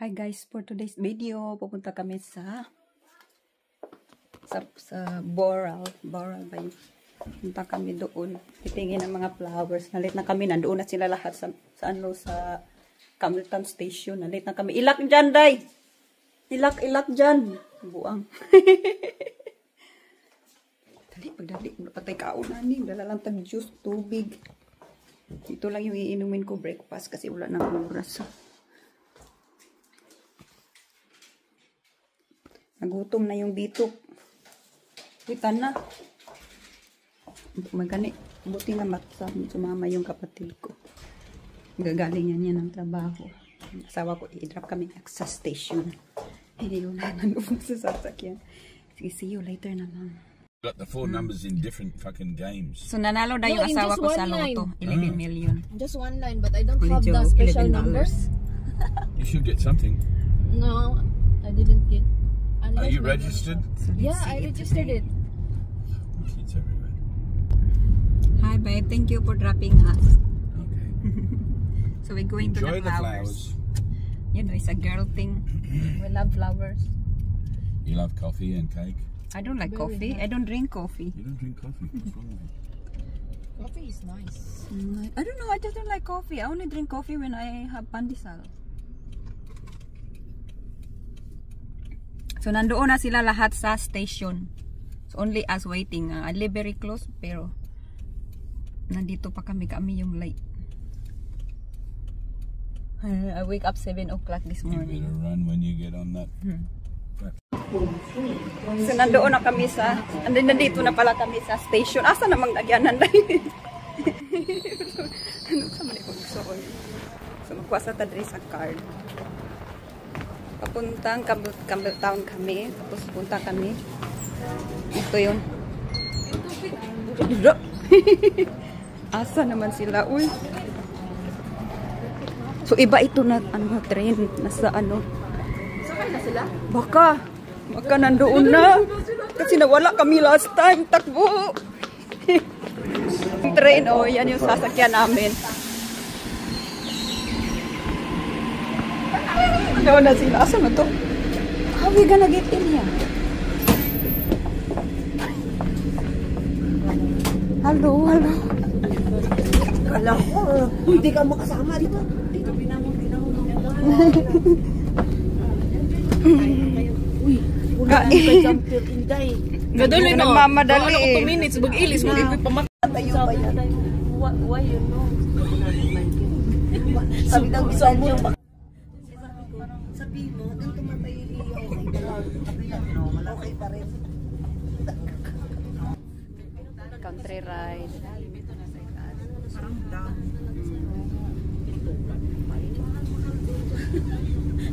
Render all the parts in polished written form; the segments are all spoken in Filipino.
Hi guys, for today's video, pupunta kami sa Boral ba yun? Punta kami doon. Titingin ng mga flowers. Nalit na kami, nandoon na sila lahat sa Camilton Station. Nalit na kami. Ilak dyan, day! Ilak dyan. Buang. Pagdali, patay kaunanin. Dala lang tag-juice, tubig. Ito lang yung iinumin ko breakfast kasi wala nang oras. Nagutom na yung bitok. Witan na. Magani. Buti na sumama yung kapatid ko. Gagaling niya ng trabaho. Asawa ko, i-drop kami sa station. Hindi yun na nandun sa sasakyan. Sige, see you later na, ma'am. Got the four numbers in different fucking games. So, nanalo na yung asawa ko sa loto. 11 million. Just one line, but I don't have the special numbers. You should get something. No, I didn't get. Are you registered? Yeah, I registered it. Kids everywhere. Hi, babe. Thank you for dropping us. Okay. So, we're going Enjoy to the flowers. You know, it's a girl thing. We love flowers. You love coffee and cake? I don't like coffee. I don't drink coffee. You don't drink coffee? What's wrong with you? Coffee is nice. I don't know. I just don't like coffee. I only drink coffee when I have pandesal. So, nandoon na sila lahat sa station. So, only us waiting. I live very close, pero nandito pa kami yung late. I wake up 7 o'clock this morning. You better run when you get on that. So, nandoon na kami nandito na pala kami sa station. Asa namang nagyanan na yun? Ano sa mali kong gusto ko? So, makuha sa tadri sa card. Papuntang Campbelltown kami. Tapos punta kami. Ito yun. Asa naman sila? Uy. So, iba ito na train. Nasa ano. Sakay na sila? Baka nandoon na. Kasi nawala kami last time. Takbo. Train, oh. Yan yung sasakyan namin. Ano na sila? Asa na to? How we gonna get in here? Hello. Kala ko, hindi ka makasama, di ba? Dito binangon. Uy, wala na kay jumper inday. Gaduli no. Nagmamadali eh. 2 minutes, mag-ilis, mag-iwi pa mat. Tayo ba yan? Why you know? Sabi ng isa niyo, sabi mo, nang tumatay yung iyo, okay pa rin. Country ride.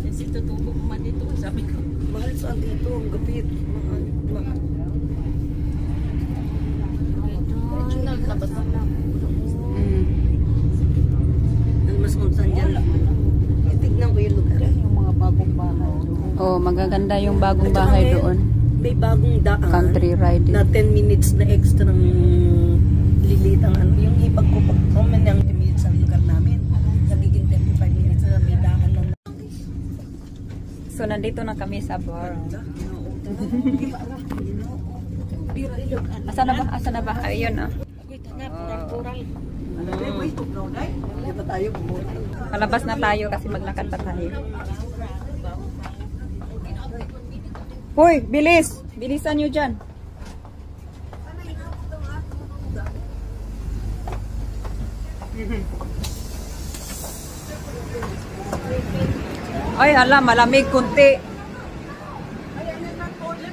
Kasi tutubo man dito, sabi ko. Mahal saan dito, ang gapit. Mahal. Original na ba ito? Mas kung saan dyan. Tignan ko yung lugar. Yung mga bagong bahay. Oh, magaganda yung bagong bahay doon. May bagong daan. Country ride. Na 10 minutes na extra ng lilit ang ano. Yung ibag ko pag comment ng 10 minutes ang lugar namin. Nagiging 25 minutes na may daan ng. So, nandito na kami sa bar. Asa na ba? Ayun ah. Palabas na tayo kasi maglakad pa tayo. Hoy, bilis! Bilisan nyo dyan. Ay, hala, malamig kunti.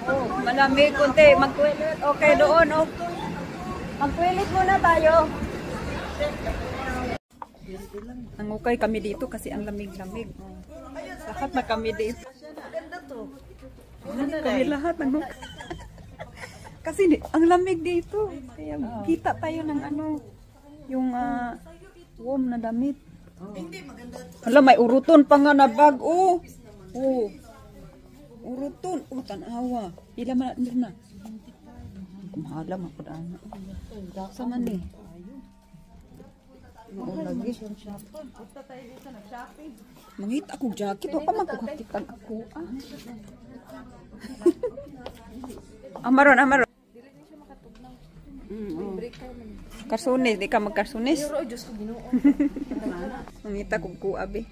Oh, malamig kunti. Mag-toilet. Okay, doon. Oh. Mag-toilet muna tayo. Nangukay kami dito kasi ang lamig-lamig. Lahat na kami dito. Ganda to. Kami lahat nangukay. Kasi ang lamig dito. Kaya kita tayo ng ano, yung warm na damit. Hala, may uruton pa nga na bag. Oh. Uruton. Oh, tanawa. Pila man na. Kumahala, mapulaan na. Sama ni. Oo, lagi. Mangita akong jacket. O pa magkukakitag ako. Amaron, amaron. Karsunis, di ka magkarsunis. Mangita kong kuabi.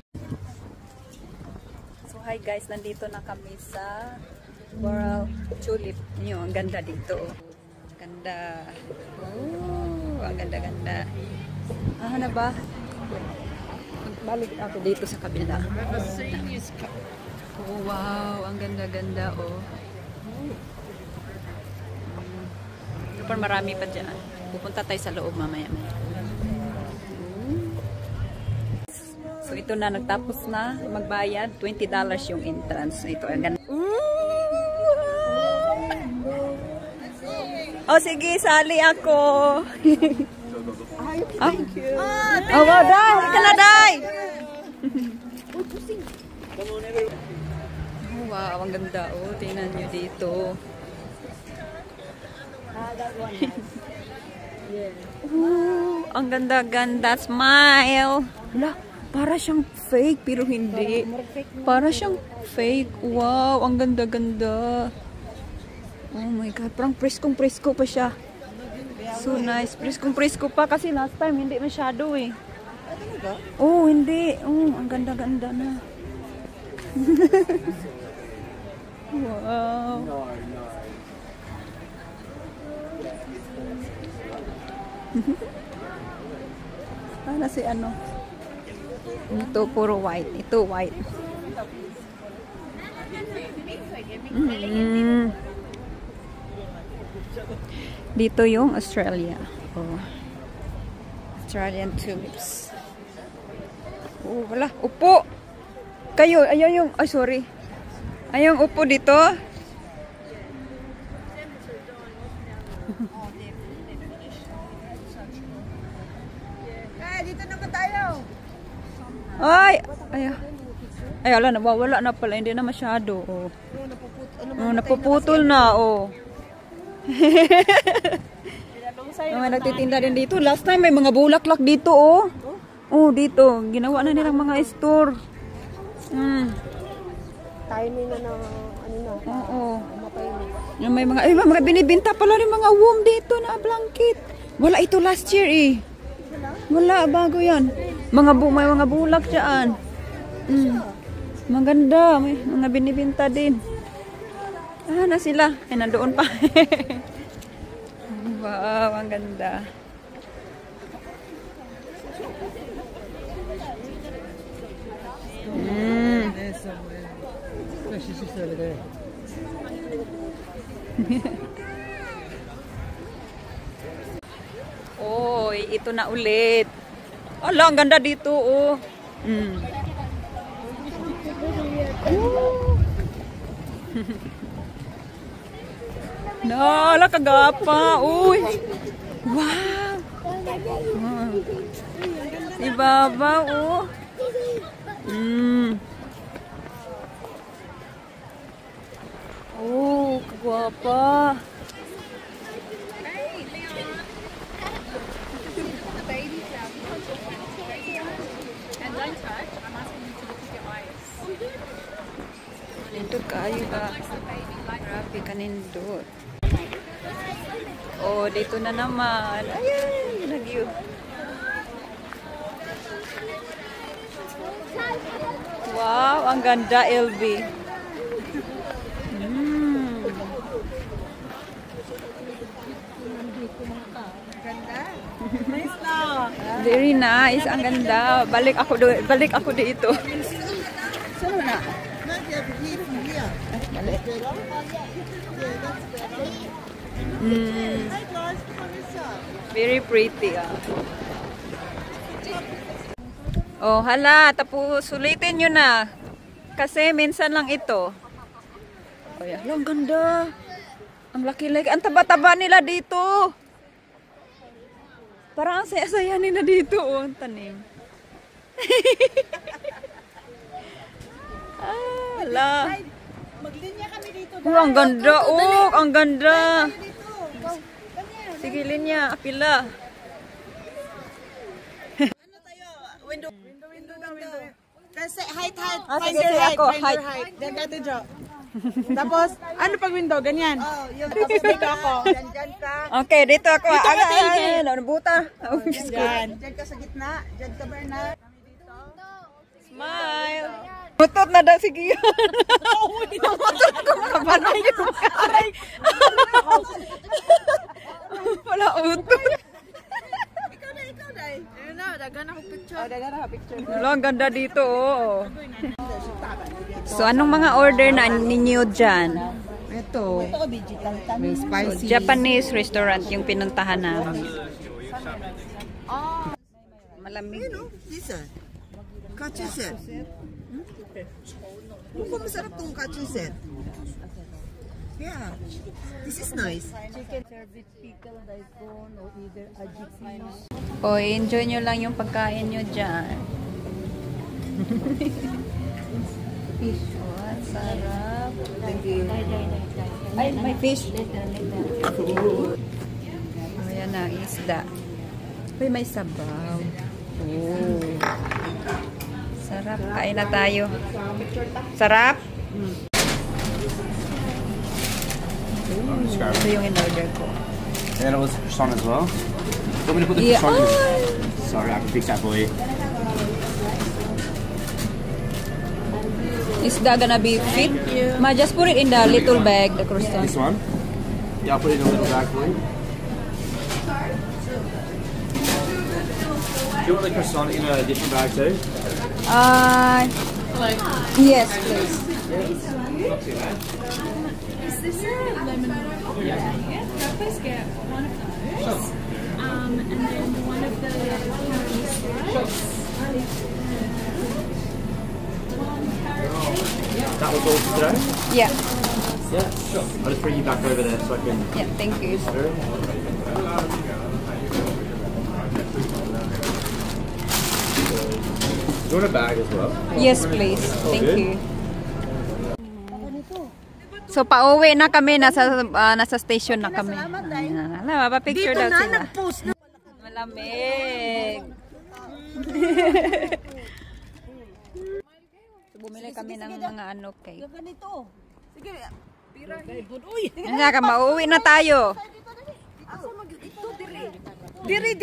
So hi guys, nandito na kami sa Coral Tulip. Nyo, ang ganda dito. Ganda. Oh, ang ganda-ganda. Na ba? Magbalik ako dito sa kabila. Oh, wow. Ang ganda-ganda, oh. Super marami pa dyan. Pupunta tayo sa loob mamaya. So, ito na. Nagtapos na magbayad. $20 yung entrance. Ito, ang ganda. Oh, sige. Sali ako. Thank you. Oh, wow, Day! Ika na, Day! Oh, wow, ang ganda. Oh, tingnan nyo dito. Ang ganda-ganda. Smile! Wala, para siyang fake, pero hindi. Para siyang fake. Wow, ang ganda-ganda. Oh my God, parang preskong-presko pa siya. So nice. Presko pa kasi last time hindi masyado eh. Oh, hindi. Oh, ang ganda-ganda na. Wow. Para si ano? Ito puro white. Ito white. Dito yung Australia. Oh. Australian tulips. Oh, wala. Upo! Kayo, ayaw yung... Ay, sorry. Ayaw yung upo dito. Dito naman tayo. Ay! Ayaw. Ay, wala. Nawawala na pala. Hindi na masyado. Oh. Napuputol na. Oh. May nagtitinda din dito. Last time may mga bulaklak dito, oh. Oh, dito. Ginawa na nilang mga store. Tayo nila na ano na. Oo. Yung may mga binibinta pala rin mga warm dito na blanket. Wala ito last year eh. Wala, bago yan. May mga bulak dyan. Maganda. May mga binibinta din. Na sila. Ay, nandoon pa. Wow, ang ganda. Oy, ito na ulit. Ala, ang ganda dito, oh. Nala, kagapa. Uy. Wow. Si Baba, oh. Oh, kagwapa. Nindot kayo ba? Grabe ka nindot. Oh, dito na naman. Ayan, lagyo. Wow, ang ganda, LB. Very nice, ang ganda. Balik ako dito. Saan na? Balik. Very pretty, ah. Oh, hala, tapos sulitin nyo na. Kasi minsan lang ito. Oh, yan. Ang ganda. Ang laki-laki. Ang taba-taba nila dito. Parang ang saya-saya nila dito, oh, ang tanim. Hala. Maglinya kami dito. Oh, ang ganda, oh, ang ganda. Sige, linya, pila. Kasi height. Ah, Find sige, your sige, height. ako, Find height. your height. Then dati draw. Tapos, ano pag window? Ganyan. Oh, yung Tapos dito ako. dyan ka. Okay, dito ako. Buta. Yan. Dyan ka sa gitna. Dyan ka, Bernard. Smile. Utot na daw si Gian. Utot ko. Kabanay yun. Aray. Wala utot. Ikaw na. Ayun na, dagan ako picture. Wala, ang ganda dito. Oh. So, anong mga order na ninyo dyan? Ito, digital tan. So, Japanese restaurant yung pinuntahan namin. Malamig. This one. Katsu set. Mukhang masarap tong katsu set. Yeah. This is nice. Chicken service pickle, daikon, or either ajikin. O, enjoy nyo lang yung pagkain nyo dyan. Fish. Oh, ang sarap. Ay, may fish. Oh, yan na, isda. Uy, may sabaw. Oh. Sarap. Kain na tayo. Sarap? Ito yung in-order ko. And it was croissant as well. You want me to put the Yeah. croissant in? Sorry, I can fix that for you. Is that gonna be fit? Ma, just put it in the little bag, the croissant. This one? Yeah, I'll put it in a little bag for you. Do you want the croissant in a different bag too? Yes, please. Not too bad. Is this a lemon? Yeah. Please get one of those. And then one of the That was all for today? Yeah. Yeah, sure. I'll just bring you back over there so I can... Yeah, thank you. Do you want a bag as well? Yes, please. Thank good. you. So, pauwi na kami. Nasa station na kami. Alam, mapapicture daw sila. Malamig. So, bumili kami ng mga ano cake. Ganito. Sige, Ano ka, mauwi na tayo. Diri.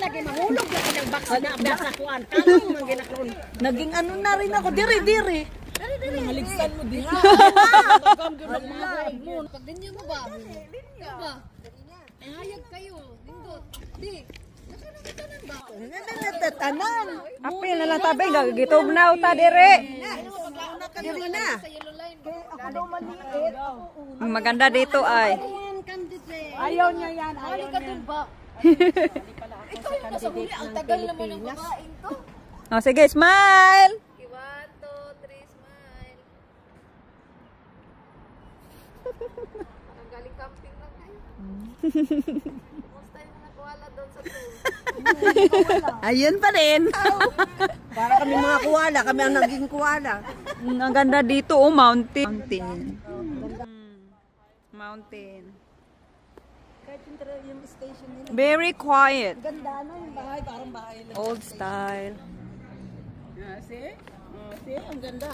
Lagi mahulog na kanyang box na abasa kuan. Kalong man ginaklon. Naging ano na rin ako. Diri. Haligsan mo diha. Pag ganyan mo ba? Diba? Hayag kayo. Lindot. Di. Nakakatanan ba? Tanan. Apil na lang tabi. Gagitog na uta dire. Diri na. Sa yellow line. Ako daw maliit. Ang maganda dito ay. Ayaw niya yan. Hali ka dun ba? Ikaw yung nasa huli. Ang tagal naman ng babaeng to. Oh, sige, smile. 1, 2, 3, smile. Parang galing camping lang kayo. Kumusta yung mga koala doon sa pool? Ayun pa rin. Para kami mga kuwala. Kami ang naging kuwala. Ang ganda dito, oh, mountain. Mountain. Yung station nila. Very quiet. Ganda na yung bahay. Parang bahay lang. Old style. See? See? Ang ganda.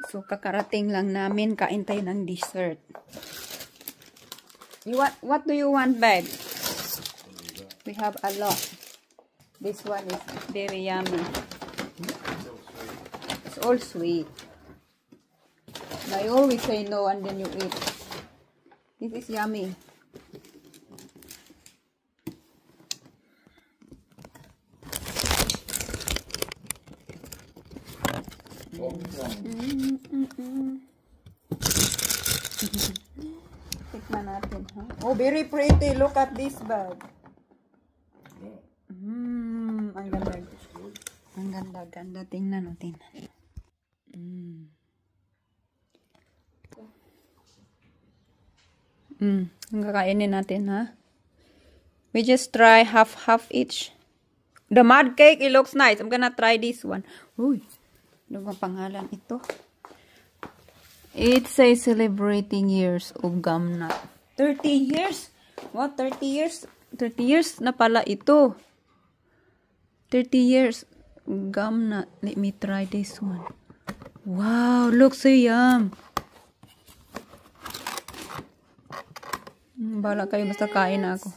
So, kakarating lang namin. Kain tayo ng dessert. What do you want, babe? We have a lot. This one is very yummy. It's all sweet. I always say no and then you eat. This is yummy. Tikman natin, ha? Oh, very pretty. Look at this bag. Ang ganda. Ang ganda. Tingnan. Ang kakainin natin, ha? We just try half each. The mud cake, it looks nice. I'm gonna try this one. Uy, ano bang pangalan ito? It says celebrating years of Gamnat. 30 years? What? 30 years? 30 years na pala ito. 30 years. Gum na. Let me try this one. Wow, looks so yum. Bala kayo, basta kain na ako.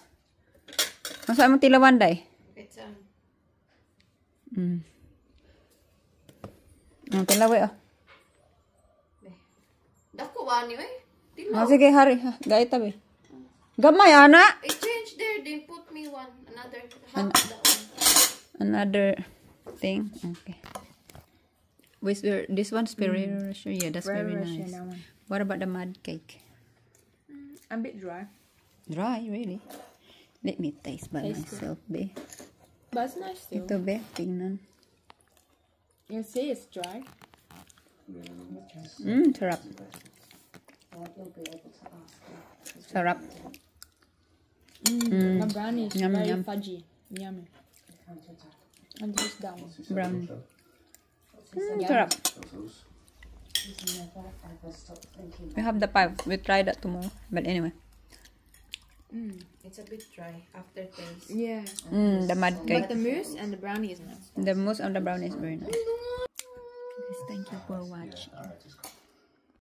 Masa mo tilawan, day? It's Ang tilaway, ah. Dako wani eh. Oh, sige, hari. Gaya tabi. Gamay, ana. I change there, then put me one another half that one. Another thing. Okay. This one's Ferrero Rocher. Yeah, that's very nice. What about the mud cake? A bit dry. Dry, really? Let me taste by myself, be. But it's nice still. Ito, be. Tingnan. You see it's dry. Sarap. Sarap. The brownie is Yum, very yum. fudgy. Yummy. And here's that one. Brown. Sarap. We have the pie. We try that tomorrow. But anyway. It's a bit dry aftertaste. Yeah. The mud cake. But the mousse and the brownie is nice. The mousse on the brown is very nice. Guys, thank you for watching.